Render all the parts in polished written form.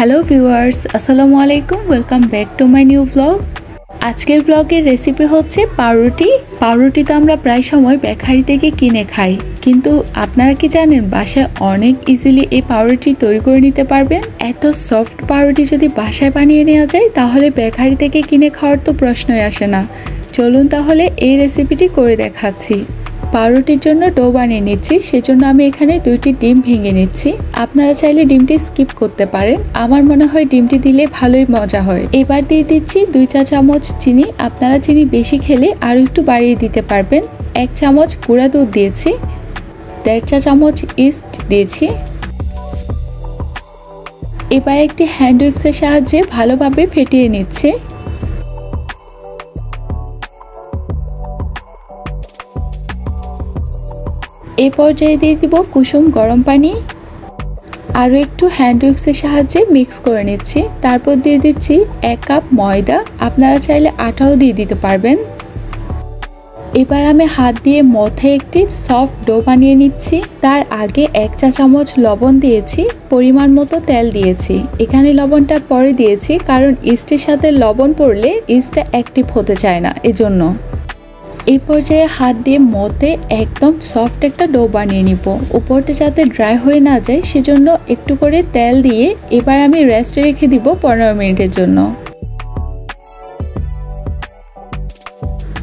Hello viewers, আসসালামু আলাইকুম। Welcome back to my new blog. আজকের ব্লগের রেসিপি হচ্ছে পাউরুটি। পাউরুটি তো আমরা প্রায় সময় বেকারি থেকে কিনে খাই, কিন্তু আপনারা কি জানেন বাসায় অনেক ইজিলি এই পাউরুটি তৈরি করে নিতে পারবেন। এত সফট পাউরুটি যদি বাসায় বানিয়ে নেওয়া যায় তাহলে বেকারি থেকে কিনে খাওয়ার তো প্রশ্নই আসে না। চলুন তাহলে এই রেসিপিটি করে দেখাচ্ছি। পাউরুটির জন্য ডো বানিয়ে নিচ্ছি, সেজন্য আমি এখানে 2টি ডিম ভেঙে নিচ্ছি। আপনারা চাইলে ডিমটি স্কিপ করতে পারেন, আমার মনে হয় ডিমটি দিলে ভালোই মজা হয়। এবার দিয়ে দিচ্ছি 2 চা চামচ চিনি। আপনারা চিনি বেশি খেলে আরও একটু বাড়িয়ে দিতে পারবেন। 1 চামচ গুঁড়া দুধ দিয়েছি, 1.5 চা চামচ ইস্ট দিয়েছি। এবার একটি হ্যান্ড উইক্সের সাহায্যে ভালোভাবে ফেটিয়ে নিচ্ছি। এই পর্যায়ে দিয়ে দিব কুসুম গরম পানি। আরও একটু হ্যান্ড উইক্সের সাহায্যে মিক্স করে নিচ্ছি। তারপর দিয়ে দিচ্ছি 1 কাপ ময়দা, আপনারা চাইলে আটাও দিয়ে দিতে পারবেন। এবার আমি হাত দিয়ে মথে একটি সফট ডো বানিয়ে নিচ্ছি। তার আগে 1 চা চামচ লবণ দিয়েছি, পরিমাণ মতো তেল দিয়েছি। এখানে লবণটা পরে দিয়েছি কারণ ইস্টের সাথে লবণ পড়লে ইস্টটা অ্যাক্টিভ হতে চায় না, এজন্য। এই পর্যায়ে হাত দিয়ে মথে একদম সফট একটা ডো বানিয়ে নিব। উপরটা যাতে ড্রাই হয়ে না যায় সেজন্য একটু করে তেল দিয়ে এবার আমি রেস্টে রেখে দিব 15 মিনিটের জন্য।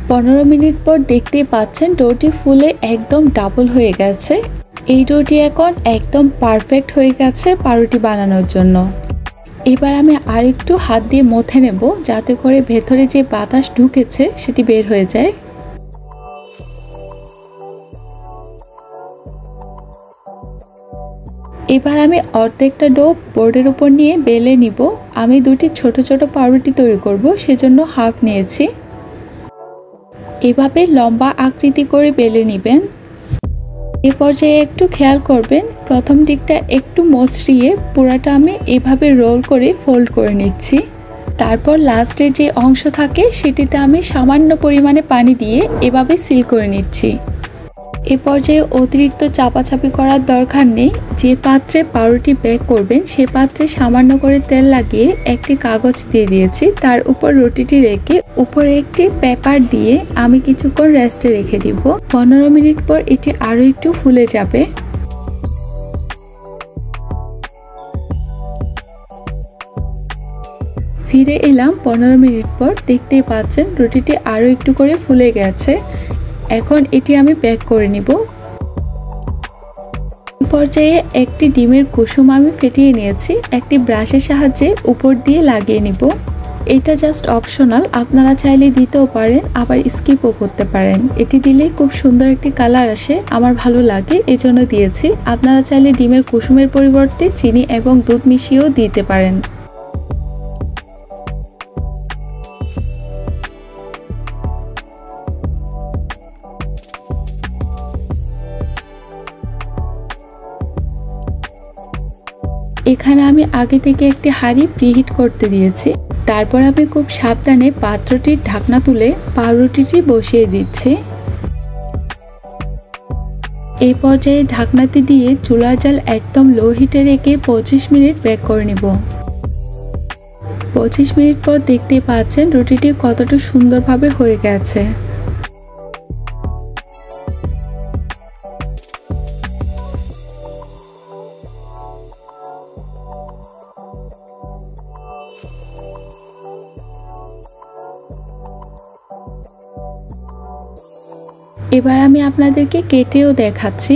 15 মিনিট পর দেখতেই পাচ্ছেন ডোটি ফুলে একদম ডাবল হয়ে গেছে। এই ডোটি এখন একদম পারফেক্ট হয়ে গেছে পাউরুটি বানানোর জন্য। এবার আমি আরেকটু হাত দিয়ে মথে নেব যাতে করে ভেতরে যে বাতাস ঢুকেছে সেটি বের হয়ে যায়। এবার আমি অর্ধেকটা ডো বোর্ডের উপর নিয়ে বেলে নিব। আমি 2টি ছোট ছোট পাউরুটি তৈরি করব, সেজন্য হাফ নিয়েছি। এভাবে লম্বা আকৃতি করে বেলে নেবেন। এ পর্যায়ে একটু খেয়াল করবেন, প্রথম দিকটা একটু মচড়িয়ে পুরাটা আমি এভাবে রোল করে ফোল্ড করে নিচ্ছি। তারপর লাস্টের যে অংশ থাকে সেটিতে আমি সামান্য পরিমাণে পানি দিয়ে এভাবে সিল করে নিচ্ছি। এ পর্যায়ে অতিরিক্ত চাপাচাপি করার দরকার নেই। যে পাত্রে পাউরুটি বেক করবেন সে পাত্রে সামান্য করে তেল লাগিয়ে একটি কাগজ দিয়ে দিয়েছি। তার উপর রুটিটি রেখে উপরে একটি পেপার দিয়ে আমি কিছুক্ষণ রেস্টে রেখে দিব। 15 মিনিট পর এটি আরও একটু ফুলে যাবে। ফিরে এলাম 15 মিনিট পর। দেখতেই পাচ্ছেন রুটিটি আরও একটু করে ফুলে গেছে। এখন এটি আমি বেক করে নিব। পর্যায়ে একটি ডিমের কুসুম আমি ফেটিয়ে নিয়েছি, একটি ব্রাশের সাহায্যে উপর দিয়ে লাগিয়ে নিব। এটা জাস্ট অপশনাল, আপনারা চাইলে দিতেও পারেন আবার স্কিপও করতে পারেন। এটি দিলে খুব সুন্দর একটি কালার আসে, আমার ভালো লাগে এজন্য দিয়েছি। আপনারা চাইলে ডিমের কুসুমের পরিবর্তে চিনি এবং দুধ মিশিয়েও দিতে পারেন। এখানে আমি আগে থেকে একটি হাঁড়ি প্রিহিট করতে দিয়েছি। তারপর আমি খুব সাবধানে পাত্রটির ঢাকনা তুলে পাউরুটিটি বসিয়ে দিচ্ছি। এই পর্যায়ে ঢাকনাটি দিয়ে চুলার জাল একদম লো হিটে রেখে 25 মিনিট বেক করে নিব। 25 মিনিট পর দেখতে পাচ্ছেন রুটিটি কতটা সুন্দরভাবে হয়ে গেছে। এবার আমি আপনাদেরকে কেটেও দেখাচ্ছি।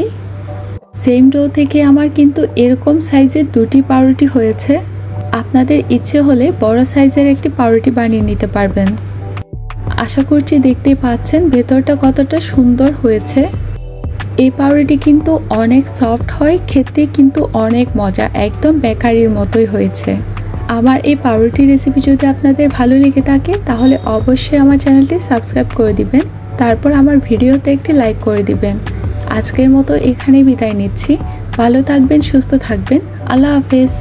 সেম ডো থেকে আমার কিন্তু এরকম সাইজের 2টি পাউরুটি হয়েছে। আপনাদের ইচ্ছে হলে বড় সাইজের একটি পাউরুটি বানিয়ে নিতে পারবেন। আশা করছি দেখতেই পাচ্ছেন ভেতরটা কতটা সুন্দর হয়েছে। এই পাউরুটি কিন্তু অনেক সফট হয়, খেতে কিন্তু অনেক মজা, একদম বেকারির মতোই হয়েছে। আমার এই পাউরুটি রেসিপি যদি আপনাদের ভালো লেগে থাকে তাহলে অবশ্যই আমার চ্যানেলটি সাবস্ক্রাইব করে দিবেন। তারপর আমার ভিডিওতে একটি লাইক করে দিবেন। আজকের মতো এখানেই বিদায় নিচ্ছি। ভালো থাকবেন, সুস্থ থাকবেন। আল্লাহ হাফেজ।